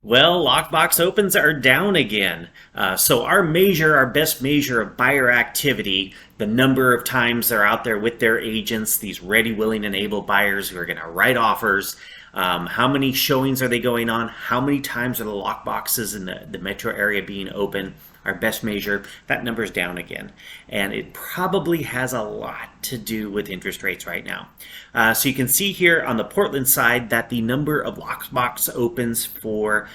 Well, lockbox opens are down again. So our best measure of buyer activity, the number of times they're out there with their agents, these ready, willing, and able buyers who are going to write offers. How many showings are they going on? How many times are the lockboxes in the metro area being open? Our best measure, that number is down again. And it probably has a lot to do with interest rates right now. So you can see here on the Portland side that the number of lockbox opens for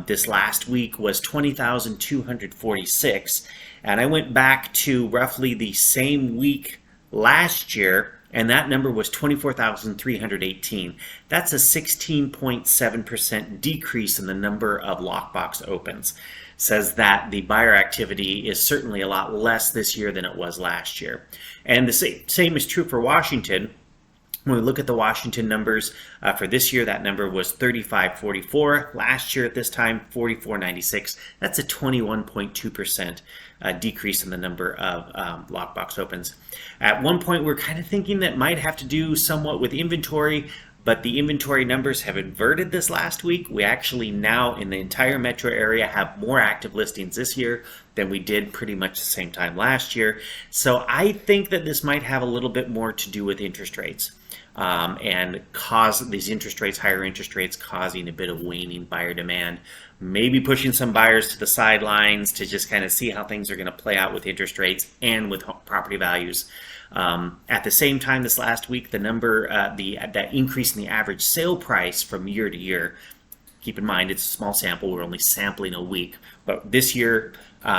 this last week was 20,246. And I went back to roughly the same week last year, and that number was 24,318. That's a 16.7% decrease in the number of lockbox opens. Says that the buyer activity is certainly a lot less this year than it was last year. And the same is true for Washington. When we look at the Washington numbers for this year, that number was 3544. Last year at this time, 4496. That's a 21.2% decrease in the number of lockbox opens. At one point, we're kind of thinking that might have to do somewhat with inventory, but the inventory numbers have inverted this last week. We actually now in the entire metro area have more active listings this year than we did pretty much the same time last year. So I think that this might have a little bit more to do with interest rates. And cause these interest rates, higher interest rates, causing a bit of waning buyer demand, maybe pushing some buyers to the sidelines to just kind of see how things are going to play out with interest rates and with property values. At the same time, this last week, the number, that increase in the average sale price from year to year. Keep in mind, it's a small sample. We're only sampling a week. But this year,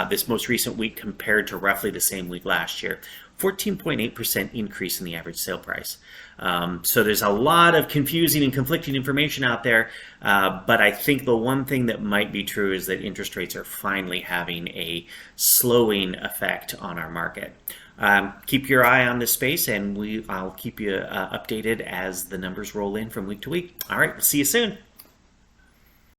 this most recent week compared to roughly the same week last year, 14.8% increase in the average sale price. So there's a lot of confusing and conflicting information out there. But I think the one thing that might be true is that interest rates are finally having a slowing effect on our market. Keep your eye on this space, and I'll keep you updated as the numbers roll in from week to week. All right, we'll see you soon.